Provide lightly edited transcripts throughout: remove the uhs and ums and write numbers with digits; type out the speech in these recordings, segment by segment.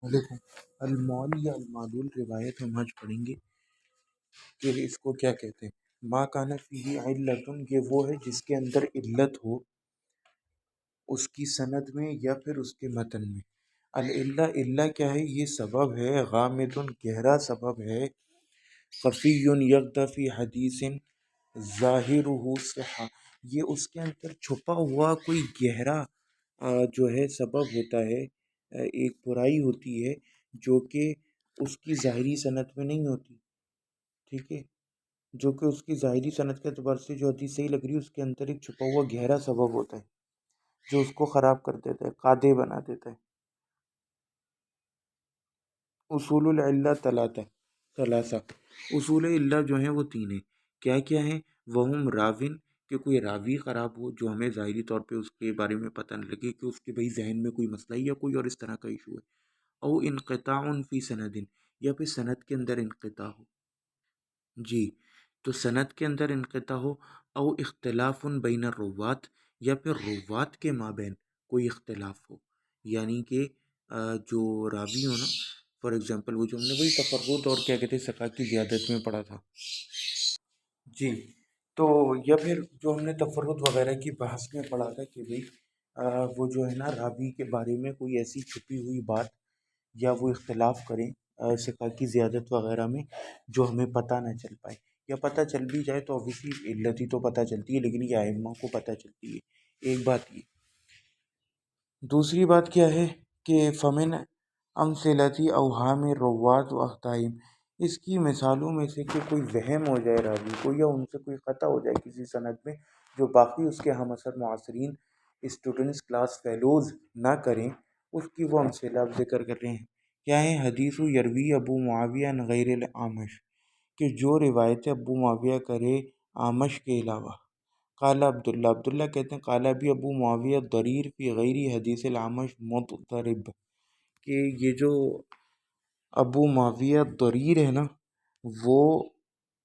علیکم۔ المول یا المعلول روایت ہم آج پڑھیں گے کہ اس کو کیا کہتے ہیں۔ ما کان فیہ علتن، یہ وہ ہے جس کے اندر علت ہو اس کی سند میں یا پھر اس کے متن میں۔ العلہ، علہ کیا ہے؟ یہ سبب ہے، غامض گہرا سبب ہے، خفی یقدح فی حدیث ظاہرہ صحہ، یہ اس کے اندر چھپا ہوا کوئی گہرا جو ہے سبب ہوتا ہے، ایک برائی ہوتی ہے جو کہ اس کی ظاہری صنعت میں نہیں ہوتی، ٹھیک ہے، جو کہ اس کی ظاہری صنعت کے اعتبار سے جو حدیث صحیح لگ رہی ہے اس کے اندر ایک چھپا ہوا گہرا سبب ہوتا ہے جو اس کو خراب کر دیتا ہے، قادح بنا دیتا ہے۔ اصول العلہ ثلاثہ، اصول علہ جو ہیں وہ تین ہیں۔ کیا کیا ہیں؟ وہم راوین، کہ کوئی راوی خراب ہو جو ہمیں ظاہری طور پہ اس کے بارے میں پتہ نہ لگے کہ اس کے بھئی ذہن میں کوئی مسئلہ ہے یا کوئی اور اس طرح کا ایشو ہے۔ او انقطاع فی سند، یا پھر سند کے اندر انقطاع ہو، جی، تو سند کے اندر انقطاع ہو۔ او اختلاف بین الروات، یا پھر روات کے مابین کوئی اختلاف ہو، یعنی کہ جو راوی ہو نا، فار ایگزامپل وہ جو ہم نے وہی تفرد اور کیا کہتے ہیں ثقہ کی زیادت میں پڑھا تھا، جی، تو یا پھر جو ہم نے تفرد وغیرہ کی بحث میں پڑھا تھا کہ بھئی وہ جو ہے نا راوی کے بارے میں کوئی ایسی چھپی ہوئی بات یا وہ اختلاف کریں ثقہ کی زیادت وغیرہ میں جو ہمیں پتہ نہ چل پائے، یا پتہ چل بھی جائے تو obviously علت ہی تو پتہ چلتی ہے، لیکن یہ ائمہ کو پتہ چلتی ہے، ایک بات یہ۔ دوسری بات کیا ہے کہ فمن امثلتی اوہام روات و اخطائم، اس کی مثالوں میں سے کہ کوئی وہم ہو جائے راوی کو یا ان سے کوئی خطا ہو جائے کسی سند میں جو باقی اس کے ہم عصر معاصرین اسٹوڈنٹس کلاس فیلوز نہ کریں، اس کی وہ امثلہ اب ذکر کر رہے ہیں۔ کیا ہے؟ حدیث یروی ابو معاویہ عن غیر الاعمش، کہ جو روایت ابو معاویہ کرے اعمش کے علاوہ۔ قال عبداللہ کہتے ہیں قال بھی ابو معاویہ ضریر فی غیر حدیث الاعمش مضطرب، کہ یہ جو ابو معاویہ ضریر ہے نا، وہ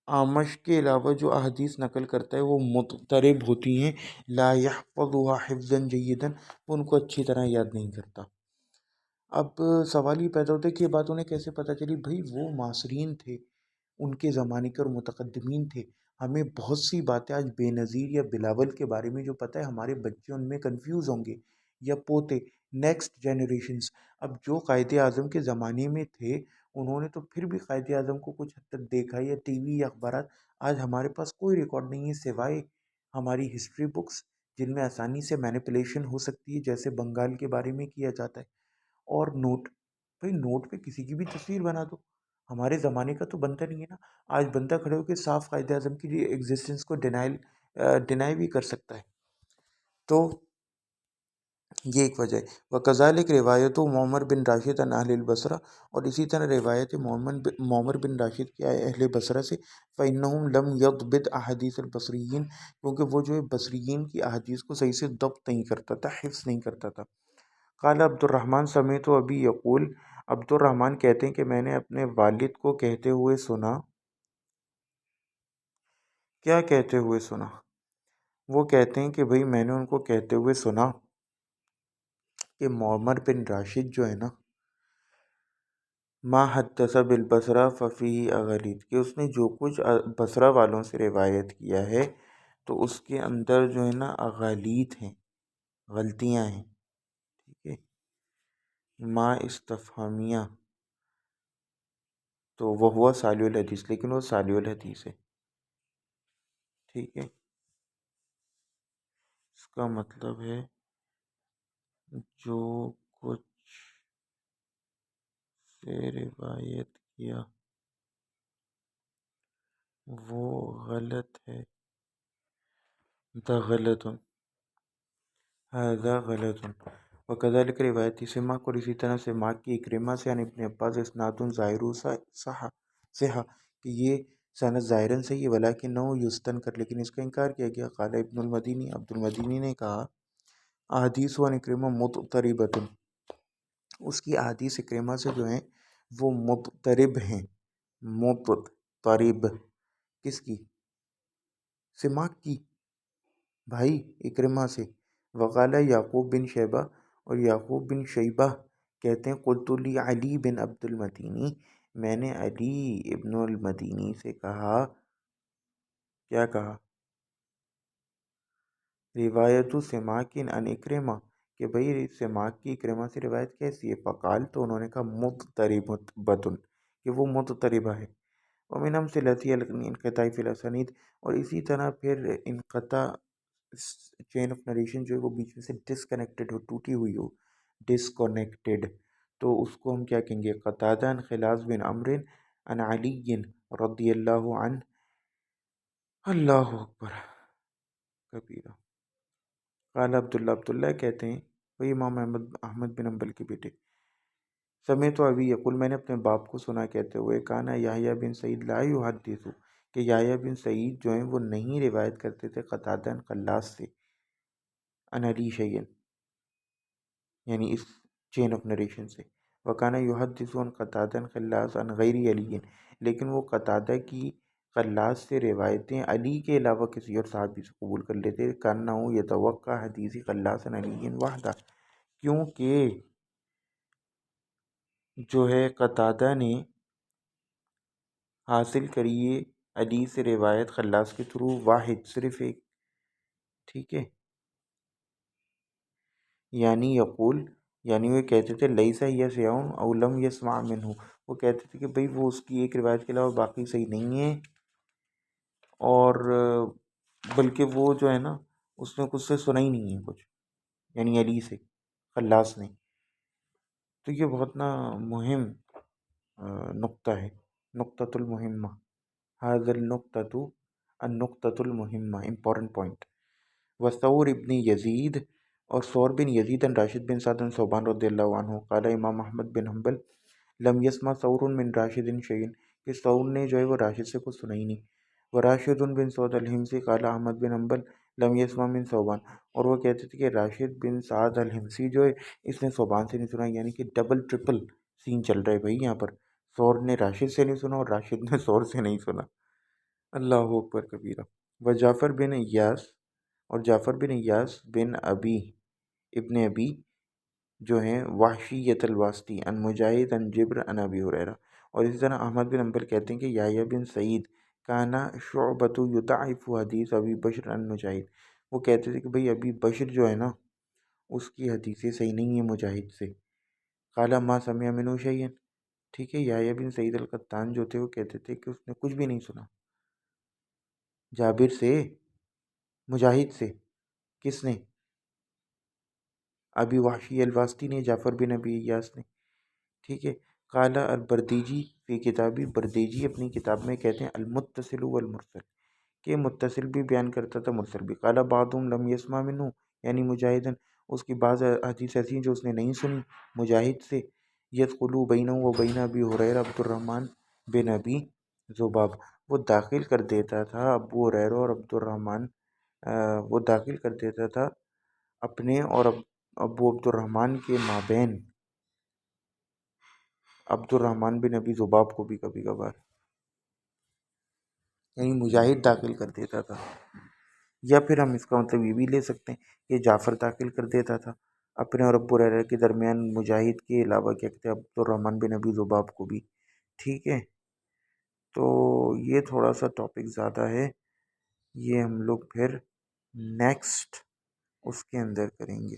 اعمش کے علاوہ جو احادیث نقل کرتا ہے وہ مضطرب ہوتی ہیں، لا یحفظها حفظا جیدا، وہ ان کو اچھی طرح یاد نہیں کرتا۔ اب سوال یہ پیدا ہوتا ہے کہ یہ بات انہیں کیسے پتہ چلی؟ بھائی وہ معاصرین تھے، ان کے زمانے کے اور متقدمین تھے، ہمیں بہت سی باتیں آج بے نظیر یا بلاول کے بارے میں جو پتہ ہے ہمارے بچے ان میں کنفیوز ہوں گے یا پوتے، نیکسٹ جنریشنز۔ اب جو قائد اعظم کے زمانے میں تھے انہوں نے تو پھر بھی قائد اعظم کو کچھ حد تک دیکھا یا ٹی وی یا اخبارات، آج ہمارے پاس کوئی ریکارڈ نہیں ہے سوائے ہماری ہسٹری بکس جن میں آسانی سے مینیپولیشن ہو سکتی ہے، جیسے بنگال کے بارے میں کیا جاتا ہے، اور نوٹ۔ بھائی نوٹ پہ کسی کی بھی تصویر بنا دو، ہمارے زمانے کا تو بنتا نہیں ہے نا، آج بندہ کھڑے ہو کے صاف قائد اعظم کی ایگزسٹنس کو ڈینائی بھی کر سکتا ہے، تو یہ ایک وجہ ہے۔ وکذالک روایت معمر بن راشد عن اہل البصرہ، اور اسی طرح روایت معمر بن راشد کی اہل بصرہ سے، فإنہم لم یضبط احادیث البصریین، کیونکہ وہ جو بصریین کی احادیث کو صحیح سے ضبط نہیں کرتا تھا، حفظ نہیں کرتا تھا۔ قال عبد الرحمن سمعت ابی یقول، عبد الرحمن کہتے ہیں کہ میں نے اپنے والد کو کہتے ہوئے سنا۔ کیا کہتے ہوئے سنا؟ وہ کہتے ہیں کہ بھئی میں نے ان کو کہتے ہوئے سنا کہ معمر بن راشد جو ہے نا، ما حدث بالبصرہ ففیہ اغالید، کہ اس نے جو کچھ بصرہ والوں سے روایت کیا ہے تو اس کے اندر جو ہے نا اغالید ہیں، غلطیاں ہیں، ٹھیک ہے، ما استفہامیہ، تو وہ ہوا صالح الحدیث، لیکن وہ صالح الحدیث ہے، ٹھیک ہے، اس کا مطلب ہے جو کچھ سے روایت کیا وہ غلط ہے، دا غلط، ہذا غلط، وکذالک روایتی سماک، اور اسی طرح سماک کی اکرمہ سے یعنی ابن عباس اسناد ظاہر صحا، کہ یہ سند ظاہراً صحیح ہے، ولیکن نو یستن کر، لیکن اس کا انکار کیا گیا۔ قال ابن المدینی، عبد المدینی نے کہا احادیث و اکرمہ مضطربۃ، اس کی احادیث اکرمہ سے جو ہیں وہ مضطرب ہیں، مضطرب، کس کی؟ سماک کی، بھائی اکرمہ سے۔ وقال یعقوب بن شیبہ، اور یعقوب بن شیبہ کہتے ہیں قلت لی علی بن عبد المدینی، میں نے علی ابن المدینی سے کہا، کیا کہا؟ روایت سماکن ان اکرمہ، کہ بھئی سماک کی اکرمہ سے روایت کیسی ہے؟ فقال، تو انہوں نے کہا مضطربۃ، کہ وہ مضطربہ ہے۔ ومن امثلتی الانقطاع فی الاسانید، اور اسی طرح پھر انقطاع چین آف نریشن جو ہے وہ بیچ میں سے ڈسکنیکٹڈ ہو، ٹوٹی ہوئی ہو، ڈسکنیکٹڈ، تو اس کو ہم کیا کہیں گے؟ قتادہ عن خلاص بن عمرو عن علی رضی اللہ عنہ، اللہ اکبر کبیرہ۔ قال عبداللہ کہتے ہیں، وہی امام احمد بن حنبل کے بیٹے، سمعت ابی یقول، میں نے اپنے باپ کو سنا کہتے ہوئے، کانا یحییٰ بن سعید لا یحدث، کہ یحییٰ بن سعید جو ہیں وہ نہیں روایت کرتے تھے قتادہ عن خلاص سے، عن علی شیئا، یعنی اس چین آف نریشن سے، وکانا یحدث عن قتادہ عن خلاص عن غیر علی، لیکن وہ قتادہ کی خلاص سے روایتیں علی کے علاوہ کسی اور صحابی سے قبول کر لیتے، کانہ یتوقع حدیث خلاص عن علی وحدہ، کیونکہ جو ہے قتادہ نے حاصل کریے علی سے روایت خلاص کے تھرو واحد، صرف ایک، ٹھیک ہے، یعنی یقول، یعنی وہ کہتے تھے لیسا یسع او لم یسمع منہ، وہ کہتے تھے کہ بھئی وہ اس کی ایک روایت کے علاوہ باقی صحیح نہیں ہے، اور بلکہ وہ جو ہے نا اس نے کچھ سے سنا ہی نہیں ہے کچھ، یعنی علی سے، خلاص نے۔ تو یہ بہت نا مہم نقطہ ہے، نقطۃ المہمہ، هذا النقطۃ المہمہ، امپورٹنٹ پوائنٹ۔ وثور ابن یزید، اور ثور بن یزید ان راشد بن سعد ان ثوبان رضی اللہ عنہ، قال امام احمد بن حنبل، لم یسمع ثور من راشد شیئا، کہ ثور نے جو ہے وہ راشد سے کچھ سنا ہی نہیں۔ وراشد بن سعد الحمصی، قال احمد بن حنبل، لم یسمع من ثوبان، اور وہ کہتے تھے کہ راشد بن سعد الحمصی جو ہے اس نے ثوبان سے نہیں سنا، یعنی کہ ڈبل ٹرپل سین چل رہا ہے بھائی یہاں پر، ثور نے راشد سے نہیں سنا اور راشد نے ثور سے نہیں سنا، اللہ اکبر کبیرہ۔ و جعفر بن ایاس، اور جعفر بن ایاس بن ابی ابن ابی جو ہیں وحشیۃ الواسطی، ان مجاہد ان جبر ان ابی ہریرہ، اور اسی طرح احمد بن حنبل کہتے ہیں کہ یحییٰ بن سعید کانا شعبۃ یضعف حدیث ابی بشر ان مجاہد، وہ کہتے تھے کہ بھئی ابی بشر جو ہے نا اس کی حدیثیں صحیح نہیں ہیں مجاہد سے، قال ما سمع منہ شیئا، ٹھیک ہے، یحییٰ بن سعید القطان جو تھے وہ کہتے تھے کہ اس نے کچھ بھی نہیں سنا جابر سے، مجاہد سے، کس نے؟ ابی وحشی الواسطی نے، جعفر بن ابی ایاس نے، ٹھیک ہے۔ قال البردیجی فی کتابی، بردیجی اپنی کتاب میں کہتے ہیں المتصل والمرسل، کہ متصل بھی بیان کرتا تھا مرسل بھی۔ قال بعضهم لم يسمع منہ، یعنی مجاہدن، اس کی بعض حدیث ایسی ہیں جو اس نے نہیں سنی مجاہد سے، یدخل بینہ و بین ابی ہریرہ عبد الرحمن بن ابی ذباب، وہ داخل کر دیتا تھا ابو ہریرہ اور عبد الرحمن، وہ داخل کر دیتا تھا اپنے اور ابو عبد الرحمن کے مابین عبد الرحمن بن ابی ذباب کو بھی کبھی کبھار، یعنی مجاہد داخل کر دیتا تھا، یا پھر ہم اس کا مطلب یہ بھی لے سکتے ہیں کہ جعفر داخل کر دیتا تھا اپنے اور ابو ہریرہ کے درمیان مجاہد کے علاوہ کیا کہتے ہیں عبد الرحمن بن ابی ذباب کو بھی، ٹھیک ہے۔ تو یہ تھوڑا سا ٹاپک زیادہ ہے، یہ ہم لوگ پھر نیکسٹ اس کے اندر کریں گے۔